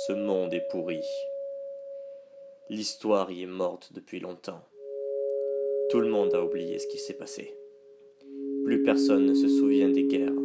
Ce monde est pourri. L'histoire y est morte depuis longtemps. Tout le monde a oublié ce qui s'est passé. Plus personne ne se souvient des guerres.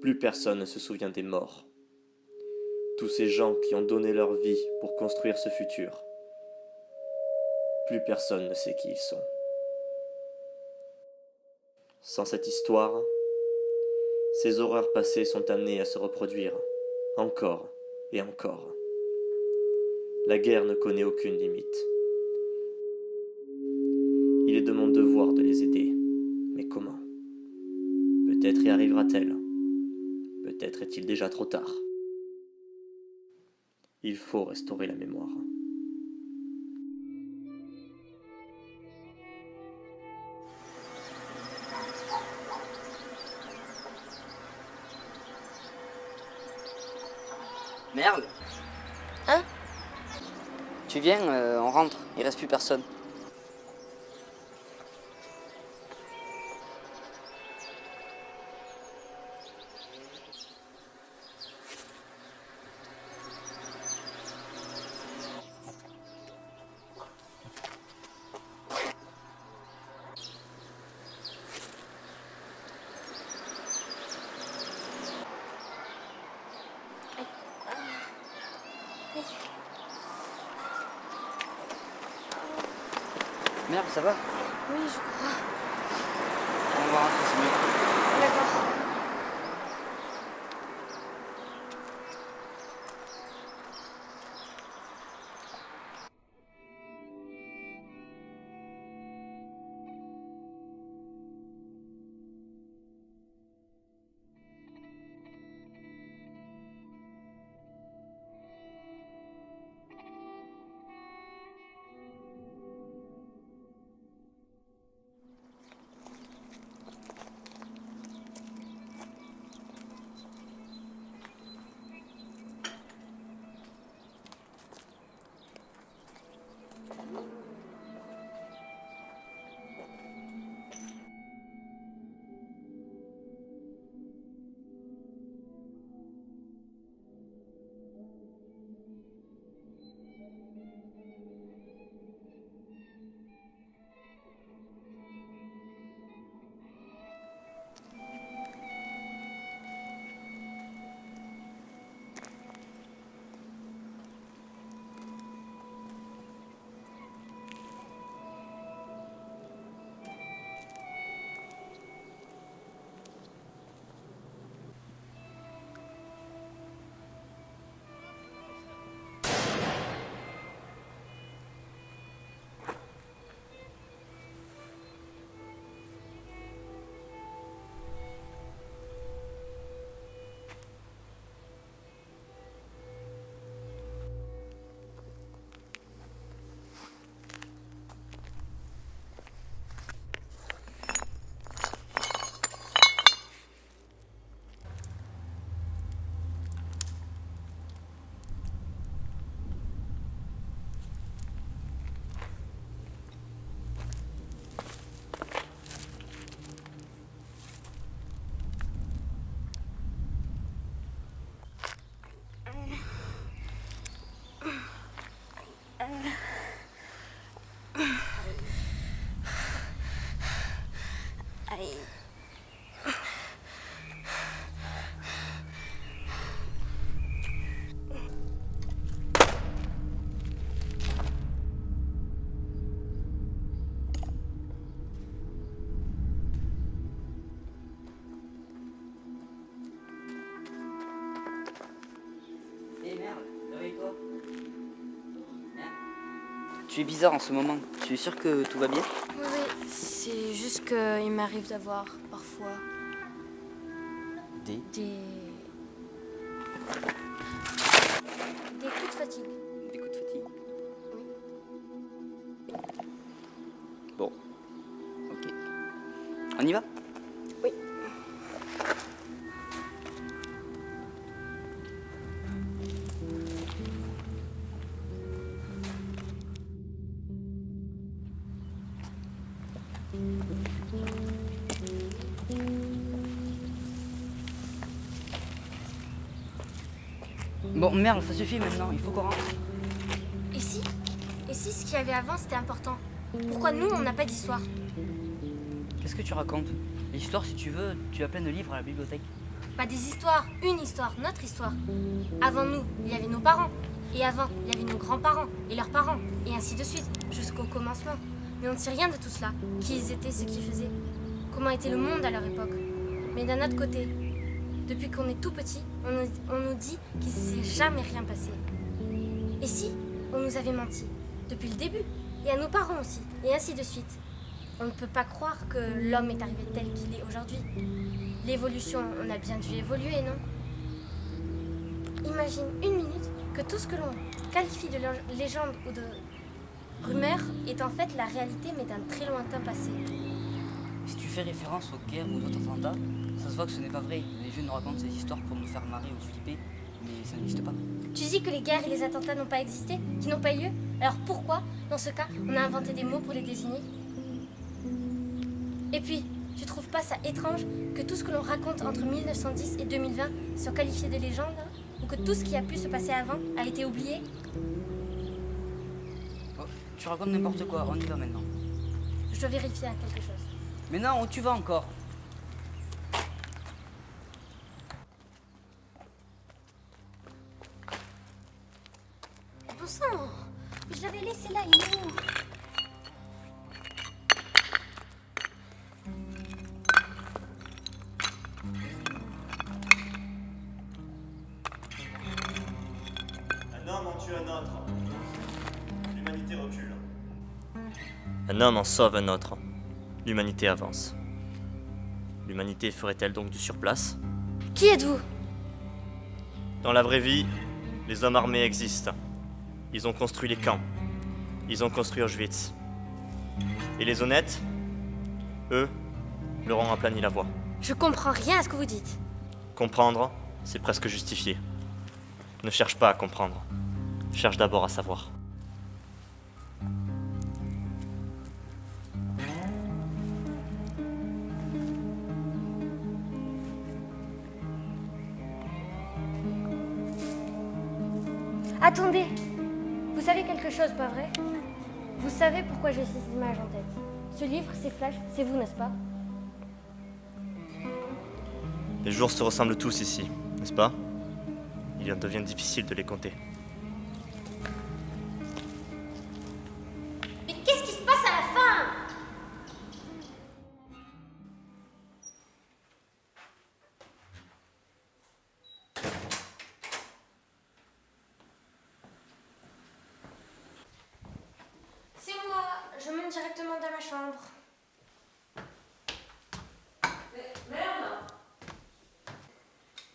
Plus personne ne se souvient des morts. Tous ces gens qui ont donné leur vie pour construire ce futur. Plus personne ne sait qui ils sont. Sans cette histoire, ces horreurs passées sont amenées à se reproduire, encore et encore. La guerre ne connaît aucune limite. Il est de mon devoir de les aider. Mais comment? Peut-être y arrivera-t-elle. Peut-être est-il déjà trop tard. Il faut restaurer la mémoire. Merle, Hein? tu viens, on rentre, il reste plus personne. Merle, ça va? Oui, je crois. On va rentrer, c'est mieux. D'accord. Aïe. Hé Merle, réveille-toi. Merle. Tu es bizarre en ce moment. Tu es sûr que tout va bien? Oui, oui, c'est juste qu'il m'arrive d'avoir parfois Des des coups de fatigue. coups de fatigue. Oui. Bon, ok. On y va? Oui. Bon, merde, ça suffit maintenant, il faut qu'on rentre. Et si ce qu'il y avait avant, c'était important? Pourquoi nous, on n'a pas d'histoire? Qu'est-ce que tu racontes? L'histoire, si tu veux, tu as plein de livres à la bibliothèque. Pas des histoires, une histoire, notre histoire. Avant nous, il y avait nos parents. Et avant, il y avait nos grands-parents et leurs parents. Et ainsi de suite, jusqu'au commencement. Mais on ne sait rien de tout cela. Qui ils étaient, ce qu'ils faisaient. Comment était le monde à leur époque. Mais d'un autre côté, depuis qu'on est tout petit, on nous dit qu'il ne s'est jamais rien passé. Et si on nous avait menti? Depuis le début. Et à nos parents aussi. Et ainsi de suite. On ne peut pas croire que l'homme est arrivé tel qu'il est aujourd'hui. L'évolution, on a bien dû évoluer, non? Imagine une minute que tout ce que l'on qualifie de légende ou de rumeur est en fait la réalité, mais d'un très lointain passé. Si tu fais référence aux guerres ou d'autres attentats, ça se voit que ce n'est pas vrai. Les jeunes nous racontent ces histoires pour nous faire marrer ou flipper, mais ça n'existe pas. Tu dis que les guerres et les attentats n'ont pas existé, qu'ils n'ont pas eu lieu? Alors pourquoi, dans ce cas, on a inventé des mots pour les désigner? Et puis, tu trouves pas ça étrange que tout ce que l'on raconte entre 1910 et 2020 soit qualifié de légende, hein? Ou que tout ce qui a pu se passer avant a été oublié? Oh, tu racontes n'importe quoi, on y va maintenant. Je dois vérifier quelque chose. Mais non, où tu vas encore? Bon sang, je l'avais laissé là, il est où? Un homme en tue un autre. L'humanité recule. Un homme en sauve un autre. L'humanité avance. L'humanité ferait-elle donc du surplace? Qui êtes-vous? Dans la vraie vie, les hommes armés existent. Ils ont construit les camps. Ils ont construit Auschwitz. Et les honnêtes, eux, leur ont aplani la voie. Je comprends rien à ce que vous dites. Comprendre, c'est presque justifier. Ne cherche pas à comprendre. Cherche d'abord à savoir. Attendez, vous savez quelque chose, pas vrai? Vous savez pourquoi j'ai ces images en tête? Ce livre, ces flashs, c'est vous, n'est-ce pas? Les jours se ressemblent tous ici, n'est-ce pas? Il en devient difficile de les compter. Mais qu'est-ce qui se passe à la fin? C'est moi, je monte directement dans ma chambre. Merde!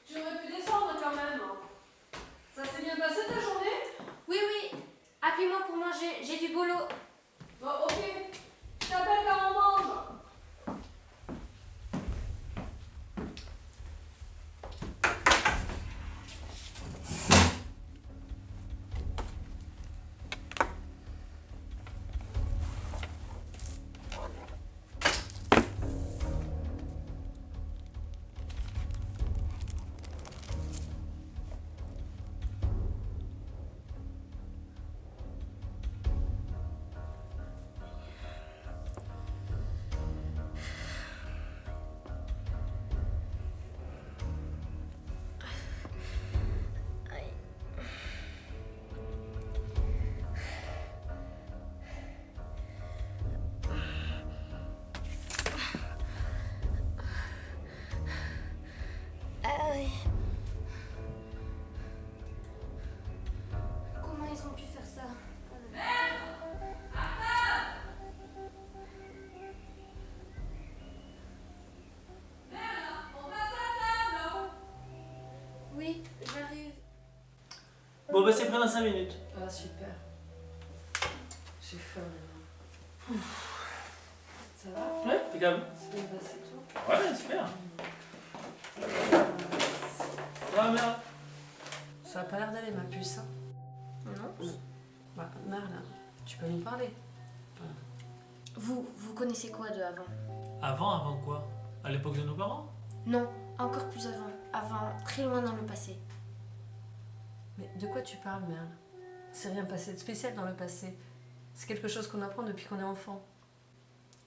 Tu aurais pu descendre quand même. Ça s'est bien passé ta journée? Oui, oui, appelez-moi pour manger, j'ai du boulot. Bon, ok. Je t'appelle quand on mange. Comment ils ont pu faire ça? Oui, j'arrive. Bon, bah c'est prêt dans 5 minutes. Ah, super. J'ai faim maintenant. Ça va? Ouais, t'es calme. C'est bien passé toi? Ouais, super. Ça va, merde. Ça a pas l'air d'aller, ma puce. Hein? Non? Bah, Merle, tu peux nous parler? Vous connaissez quoi de avant? Avant quoi? À l'époque de nos parents? Non, encore plus avant. Avant, très loin dans le passé. Mais de quoi tu parles, Merle? C'est rien passé de spécial dans le passé. C'est quelque chose qu'on apprend depuis qu'on est enfant.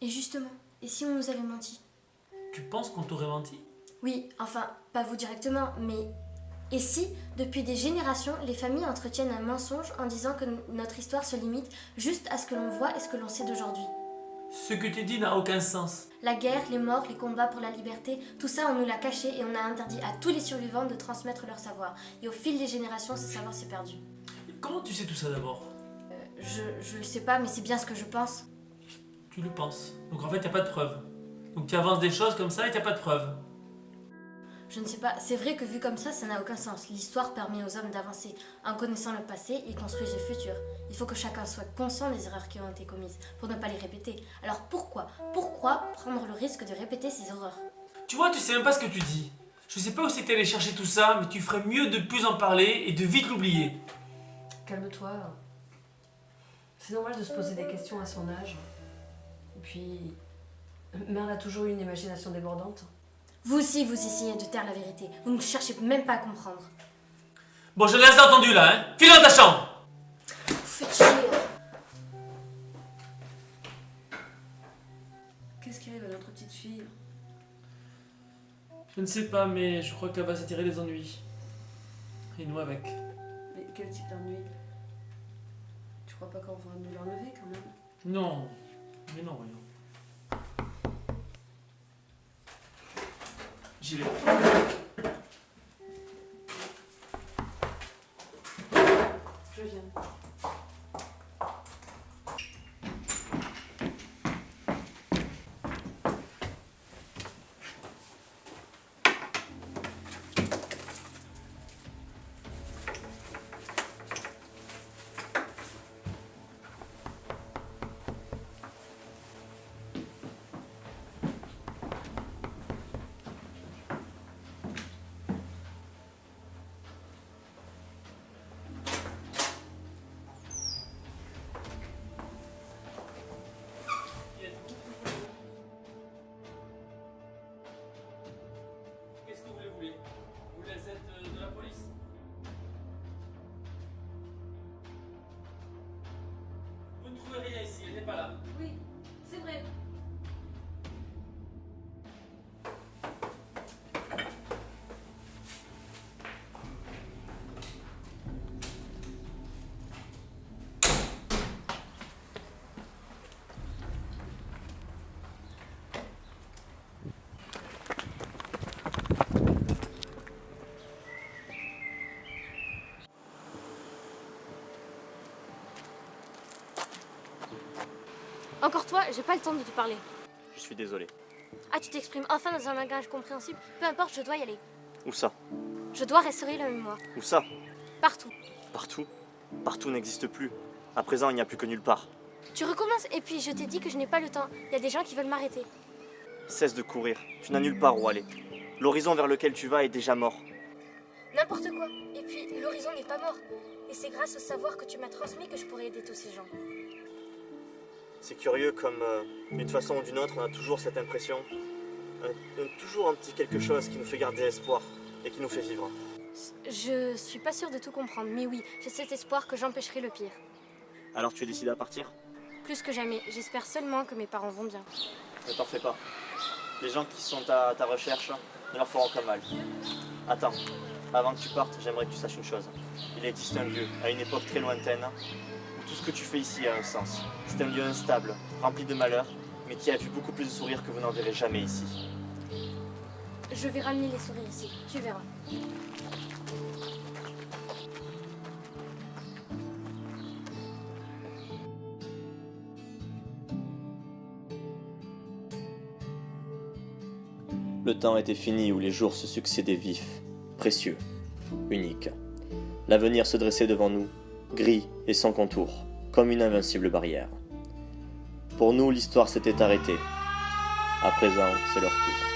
Et justement, et si on nous avait menti? Tu penses qu'on t'aurait menti? Oui, enfin, pas vous directement, mais... Et si, depuis des générations, les familles entretiennent un mensonge en disant que notre histoire se limite juste à ce que l'on voit et ce que l'on sait d'aujourd'hui? Ce que tu dis n'a aucun sens. La guerre, les morts, les combats pour la liberté, tout ça on nous l'a caché et on a interdit à tous les survivants de transmettre leur savoir. Et au fil des générations, ce savoir s'est perdu. Comment tu sais tout ça d'abord? Je le sais pas, mais c'est bien ce que je pense. Tu le penses. Donc en fait, t'as pas de preuves. Donc tu avances des choses comme ça et t'as pas de preuves. Je ne sais pas, c'est vrai que vu comme ça n'a aucun sens. L'histoire permet aux hommes d'avancer. En connaissant le passé, ils construisent le futur. Il faut que chacun soit conscient des erreurs qui ont été commises, pour ne pas les répéter. Alors pourquoi prendre le risque de répéter ces horreurs? Tu vois, tu sais même pas ce que tu dis. Je sais pas où c'est que t'es allé chercher tout ça, mais tu ferais mieux de plus en parler et de vite l'oublier. Calme-toi. C'est normal de se poser des questions à son âge. Et puis, Merle a toujours eu une imagination débordante. Vous aussi, vous essayez de taire la vérité. Vous ne cherchez même pas à comprendre. Bon, je l'ai entendu là, hein. File dans ta chambre. Vous faites chier. Qu'est-ce qui arrive à notre petite fille? Je ne sais pas, mais je crois qu'elle va s'attirer des ennuis. Et nous avec. Mais quel type d'ennui? Tu crois pas qu'on va nous l'enlever quand même? Non, mais non, voyons. J'y vais. Je viens. Qu'est-ce que vous voulez? Vous êtes de la police? Vous ne trouvez rien ici, elle n'est pas là. Oui, c'est vrai. Encore toi, j'ai pas le temps de te parler. Je suis désolé. Ah, tu t'exprimes enfin dans un langage compréhensible. Peu importe, je dois y aller. Où ça? Je dois restaurer la mémoire. Où ça? Partout. Partout? Partout n'existe plus. À présent, il n'y a plus que nulle part. Tu recommences et puis je t'ai dit que je n'ai pas le temps. Il y a des gens qui veulent m'arrêter. Cesse de courir. Tu n'as nulle part où aller. L'horizon vers lequel tu vas est déjà mort. N'importe quoi. Et puis, l'horizon n'est pas mort. Et c'est grâce au savoir que tu m'as transmis que je pourrais aider tous ces gens. C'est curieux comme, d'une façon ou d'une autre, on a toujours cette impression. Toujours un petit quelque chose qui nous fait garder espoir et qui nous fait vivre. Je suis pas sûre de tout comprendre, mais oui, j'ai cet espoir que j'empêcherai le pire. Alors tu es décidé à partir? Plus que jamais, j'espère seulement que mes parents vont bien. Ne t'en fais pas. Les gens qui sont à ta recherche ne leur feront aucun mal. Attends, avant que tu partes, j'aimerais que tu saches une chose. Il existe un lieu, à une époque très lointaine, où tout ce que tu fais ici a un sens. C'est un lieu instable, rempli de malheurs, mais qui a vu beaucoup plus de sourires que vous n'en verrez jamais ici. Je vais ramener les sourires ici, tu verras. Le temps était fini où les jours se succédaient vifs, précieux, uniques. L'avenir se dressait devant nous, gris et sans contour, comme une invincible barrière. Pour nous, l'histoire s'était arrêtée. À présent, c'est leur tour.